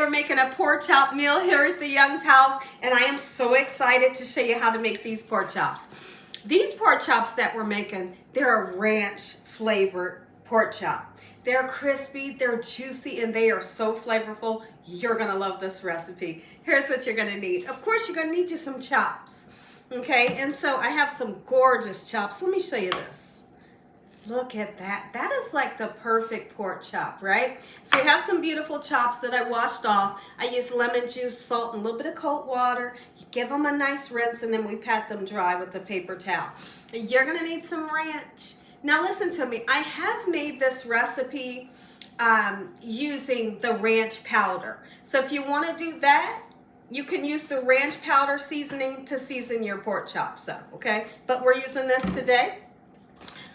we're making a pork chop meal here at the Young's house, and I am so excited to show you how to make these pork chops. These pork chops that we're making, they're a ranch flavored pork chop. They're crispy, they're juicy, and they are so flavorful. You're gonna love this recipe. Here's what you're gonna need. Of course, you're gonna need you some chops, okay? And so I have some gorgeous chops. Let me show you this. Look at that. That is like the perfect pork chop, right? So we have some beautiful chops that I washed off. I use lemon juice, salt, and a little bit of cold water. You give them a nice rinse, and then we pat them dry with a paper towel. You're gonna need some ranch. Now listen to me. I have made this recipe using the ranch powder. So if you wanna do that, you can use the ranch powder seasoning to season your pork chops up, okay? But we're using this today.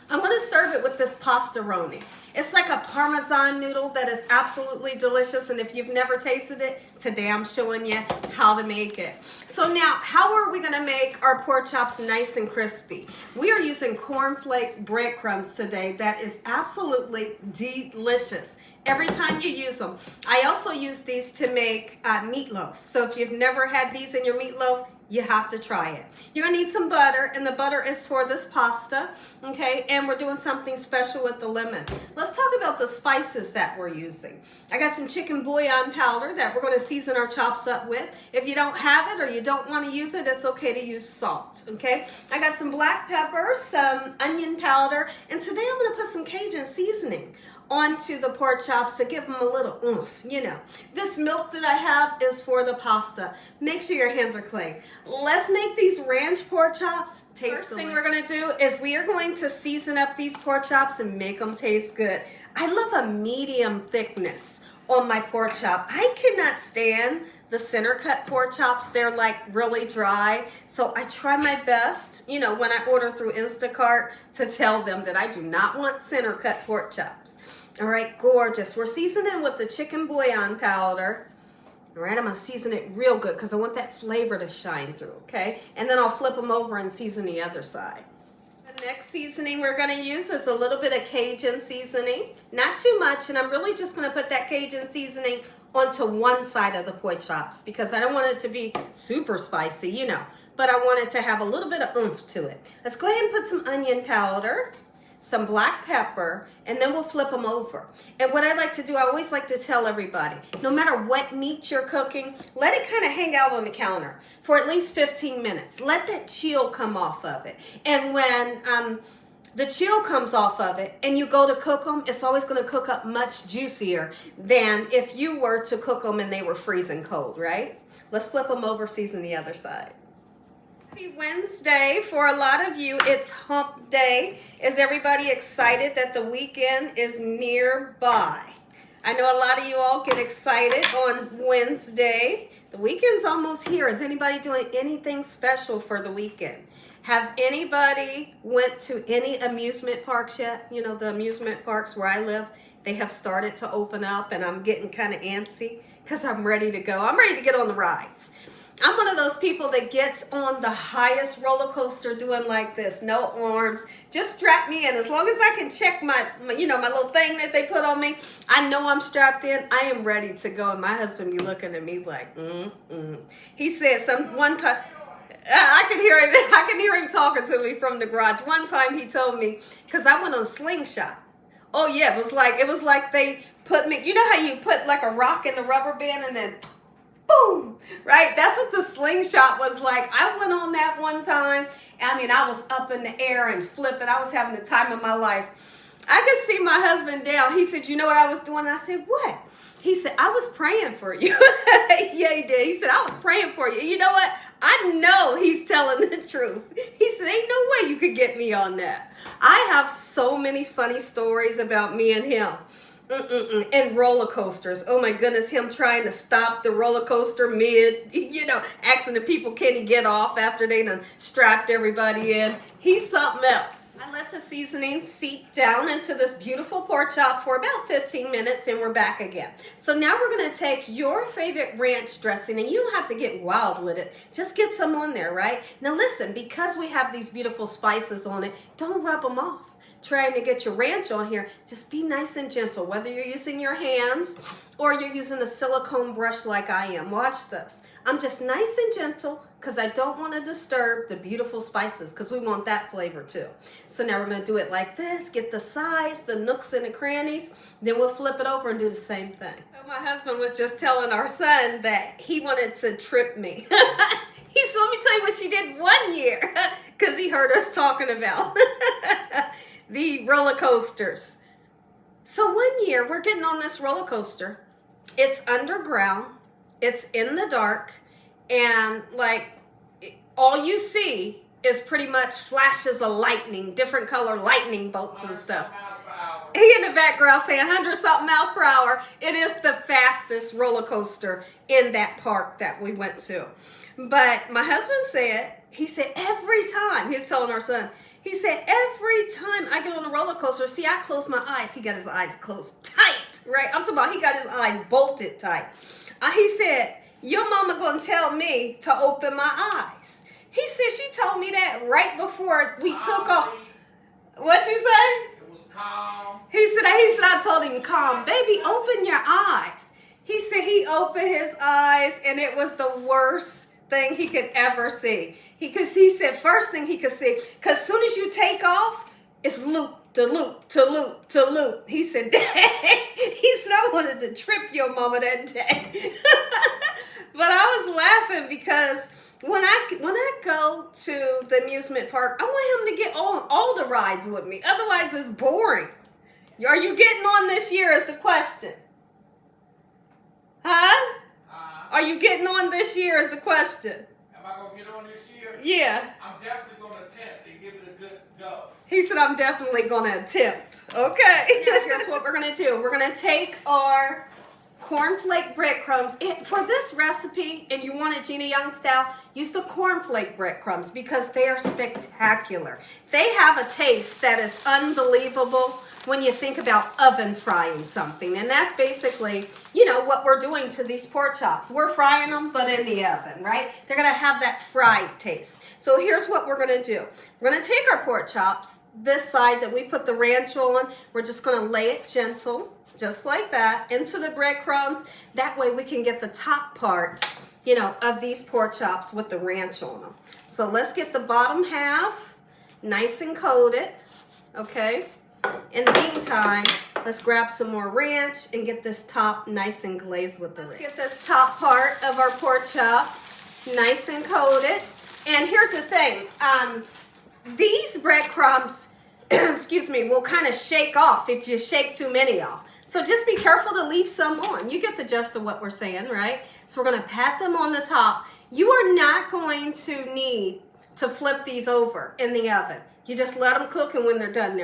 I'm going to serve it with this pastaroni. It's like a Parmesan noodle that is absolutely delicious, and if you've never tasted it, today I'm showing you how to make it. So now, how are we going to make our pork chops nice and crispy? We are using cornflake breadcrumbs today that is absolutely delicious every time you use them. I also use these to make meatloaf. So if you've never had these in your meatloaf, you have to try it. You're gonna need some butter, and the butter is for this pasta, okay? And we're doing something special with the lemon. Let's talk about the spices that we're using. I got some chicken bouillon powder that we're gonna season our chops up with. If you don't have it or you don't wanna use it, it's okay to use salt, okay? I got some black pepper, some onion powder, and today I'm gonna put some Cajun seasoning onto the pork chops to give them a little oomph, you know. This milk that I have is for the pasta. Make sure your hands are clean. Let's make these ranch pork chops taste delicious. First thing we're gonna do is we are going to season up these pork chops and make them taste good. I love a medium thickness on my pork chop. I cannot stand the center cut pork chops. They're like really dry. So I try my best, you know, when I order through Instacart to tell them that I do not want center cut pork chops. All right, gorgeous. We're seasoning with the chicken bouillon powder. All right, I'm gonna season it real good because I want that flavor to shine through, okay? And then I'll flip them over and season the other side. The next seasoning we're gonna use is a little bit of Cajun seasoning. Not too much, and I'm really just gonna put that Cajun seasoning onto one side of the pork chops because I don't want it to be super spicy, you know, but I want it to have a little bit of oomph to it. Let's go ahead and put some onion powder, some black pepper, and then we'll flip them over. And what I like to do, I always like to tell everybody, no matter what meat you're cooking, let it kind of hang out on the counter for at least 15 minutes. Let that chill come off of it. And when the chill comes off of it and you go to cook them, it's always going to cook up much juicier than if you were to cook them and they were freezing cold, right? Let's flip them over, season the other side. Happy Wednesday. For a lot of you, it's hump day. Is everybody excited that the weekend is nearby? I know a lot of you all get excited on Wednesday. The weekend's almost here. Is anybody doing anything special for the weekend? Have anybody went to any amusement parks yet? You know, the amusement parks where I live, they have started to open up, and I'm getting kind of antsy because I'm ready to go. I'm ready to get on the rides. I'm one of those people that gets on the highest roller coaster doing like this, no arms, just strap me in. As long as I can check my you know, my little thing that they put on me, I know I'm strapped in. I am ready to go. And my husband be looking at me like, He said one time, I could hear him talking to me from the garage. One time he told me, because I went on slingshot. Oh yeah, it was like they put me, you know how you put like a rock in the rubber band and then boom, right? That's what the slingshot was like. I went on that one time. I mean, I was up in the air and flipping. I was having the time of my life. I could see my husband down. He said, you know what I was doing? I said, what? He said, I was praying for you. Yeah, he did. He said, I was praying for you. You know what? I know he's telling the truth. He said, ain't no way you could get me on that. I have so many funny stories about me and him. And roller coasters. Oh my goodness, him trying to stop the roller coaster mid, you know, asking the people, can he get off after they done strapped everybody in? He's something else. I let the seasoning seep down into this beautiful pork chop for about 15 minutes and we're back again. So now we're gonna take your favorite ranch dressing, and you don't have to get wild with it. Just get some on there, right? Now listen, because we have these beautiful spices on it, don't rub them off. trying to get your ranch on here, just be nice and gentle, whether you're using your hands or you're using a silicone brush like I am. Watch this. I'm just nice and gentle because I don't want to disturb the beautiful spices because we want that flavor too. So now we're going to do it like this, get the sides, the nooks and the crannies, then we'll flip it over and do the same thing. So my husband was just telling our son that he wanted to trip me. He said, let me tell you what she did 1 year, because he heard us talking about the roller coasters. So 1 year, we're getting on this roller coaster. It's underground. It's in the dark. And like, all you see is pretty much flashes of lightning, different color lightning bolts and stuff. He in the background saying 100-something miles per hour. It is the fastest roller coaster in that park that we went to. But my husband said, he said every time, he's telling our son, he said every time I get on a roller coaster, see, I close my eyes. He got his eyes closed tight, right? I'm talking about he got his eyes bolted tight. He said, your mama gonna tell me to open my eyes. He said she told me that right before we took off. What'd you say? Calm. He said I told him calm, baby, open your eyes. He said he opened his eyes and it was the worst thing he could ever see. He said first thing he could see, because as soon as you take off, it's loop to loop to loop to loop. He said, he said I wanted to trip your mama that day. But I was laughing because when I go to the amusement park, I want him to get on all the rides with me. Otherwise, it's boring. Are you getting on this year is the question. Huh? Are you getting on this year is the question. Am I going to get on this year? Yeah. I'm definitely going to attempt and give it a good go. He said, I'm definitely going to attempt. Okay. Now, here's what we're going to do. We're going to take our cornflake breadcrumbs. For this recipe, and you want it Gina Young style, use the cornflake breadcrumbs because they are spectacular. They have a taste that is unbelievable when you think about oven frying something. And that's basically, you know, what we're doing to these pork chops. We're frying them, but in the oven, right? They're going to have that fried taste. So here's what we're going to do. We're going to take our pork chops, this side that we put the ranch on. We're just going to lay it gentle, just like that, into the breadcrumbs. That way we can get the top part, you know, of these pork chops with the ranch on them. So let's get the bottom half nice and coated, okay? In the meantime, let's grab some more ranch and get this top nice and glazed with the ranch. Let's get this top part of our pork chop nice and coated. And here's the thing, these breadcrumbs, excuse me, will kind of shake off if you shake too many off. So just be careful to leave some on. You get the gist of what we're saying, right? So we're going to pat them on the top. You are not going to need to flip these over in the oven. You just let them cook, and when they're done,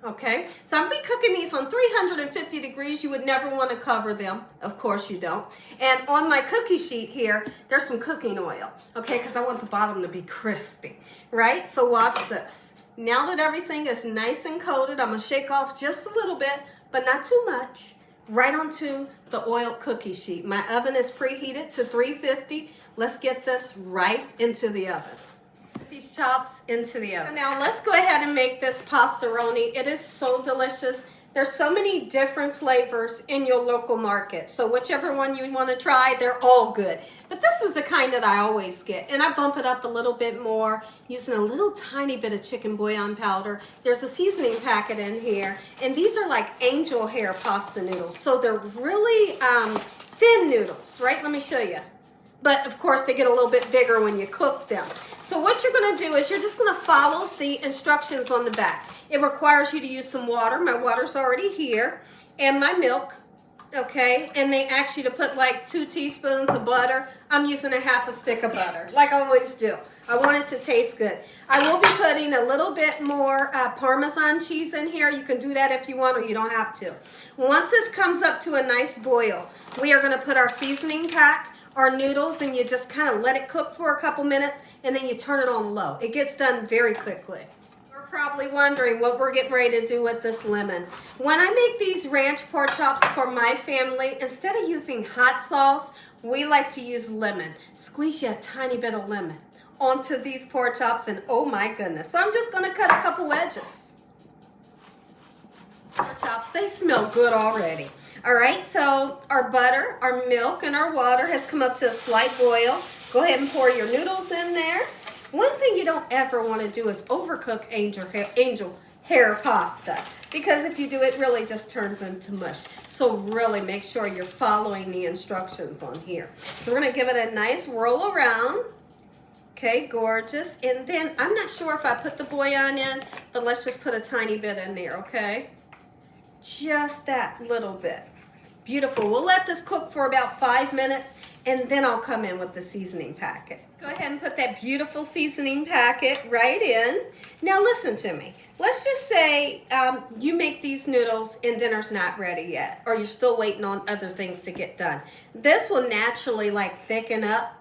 okay? So I'm going to be cooking these on 350 degrees. You would never want to cover them. Of course you don't. And on my cookie sheet here, there's some cooking oil, okay? Because I want the bottom to be crispy, right? So watch this. Now that everything is nice and coated, I'm going to shake off just a little bit, but not too much, right onto the oiled cookie sheet. My oven is preheated to 350. Let's get this right into the oven. These chops into the oven. So now let's go ahead and make this pastaroni. It is so delicious. There's so many different flavors in your local market. So whichever one you want to try, they're all good. But this is the kind that I always get. And I bump it up a little bit more using a little tiny bit of chicken bouillon powder. There's a seasoning packet in here. And these are like angel hair pasta noodles. So they're really thin noodles, right? Let me show you. But of course they get a little bit bigger when you cook them. So what you're going to do is you're just going to follow the instructions on the back. It requires you to use some water. My water's already here. And my milk, okay? And they ask you to put like 2 teaspoons of butter. I'm using a half a stick of butter, like I always do. I want it to taste good. I will be putting a little bit more Parmesan cheese in here. You can do that if you want, or you don't have to. Once this comes up to a nice boil, we are going to put our seasoning pack, our noodles, and you just kind of let it cook for a couple minutes, and then you turn it on low. It gets done very quickly. You're probably wondering what we're getting ready to do with this lemon. When I make these ranch pork chops for my family, instead of using hot sauce, we like to use lemon. Squeeze you a tiny bit of lemon onto these pork chops, and oh my goodness. So I'm just going to cut a couple wedges. pork chops, they smell good already. All right, so our butter, our milk, and our water has come up to a slight boil. Go ahead and pour your noodles in there. One thing you don't ever want to do is overcook angel hair pasta, because if you do, it really just turns into mush. So really make sure you're following the instructions on here. So we're going to give it a nice roll around. Okay, gorgeous. And then I'm not sure if I put the bouillon in, but let's just put a tiny bit in there, okay? Just that little bit. Beautiful. We'll let this cook for about 5 minutes, and then I'll come in with the seasoning packet. Let's go ahead and put that beautiful seasoning packet right in. Now listen to me. Let's just say you make these noodles and dinner's not ready yet, or you're still waiting on other things to get done. This will naturally like thicken up,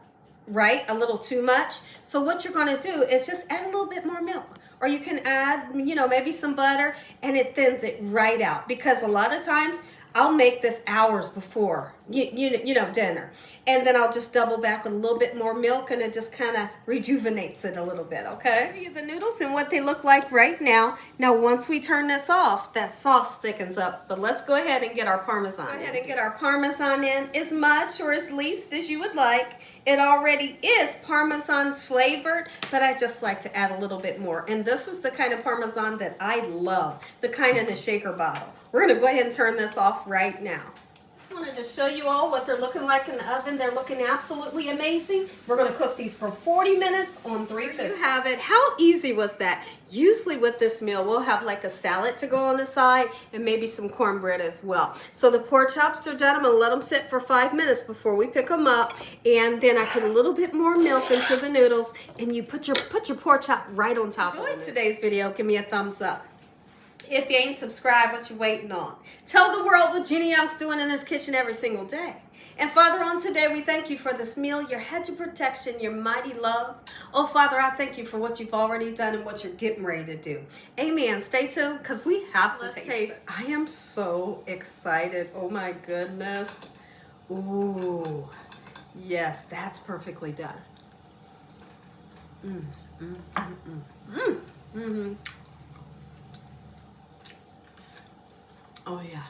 right, a little too much. So what you're going to do is just add a little bit more milk, or you can add, you know, maybe some butter, and it thins it right out, because a lot of times I'll make this hours before you know, dinner, and then I'll just double back with a little bit more milk, and it just kind of rejuvenates it a little bit. Okay, the noodles and what they look like right now. Now once we turn this off, that sauce thickens up, but let's go ahead and get our Parmesan. Go ahead and get our Parmesan in, as much or as least as you would like. It already is Parmesan flavored, but I just like to add a little bit more. And this is the kind of Parmesan that I love, the kind in the shaker bottle. We're gonna go ahead and turn this off right now. Just wanted to show you all what they're looking like in the oven. They're looking absolutely amazing. We're gonna cook these for 40 minutes on 350. There you have it. How easy was that? Usually with this meal, we'll have like a salad to go on the side and maybe some cornbread as well. So the pork chops are done. I'm gonna let them sit for 5 minutes before we pick them up. And then I put a little bit more milk into the noodles, and you put your pork chop right on top of it. Enjoyed today's video, give me a thumbs up. If you ain't subscribed, what you waiting on? Tell the world what Gina Young's doing in this kitchen every single day. And Father, on today, we thank you for this meal, your hedge of protection, your mighty love. Oh, Father, I thank you for what you've already done and what you're getting ready to do. Amen. Stay tuned, because we have to taste. I am so excited. Oh, my goodness. Ooh. Yes, that's perfectly done. Oh, yeah.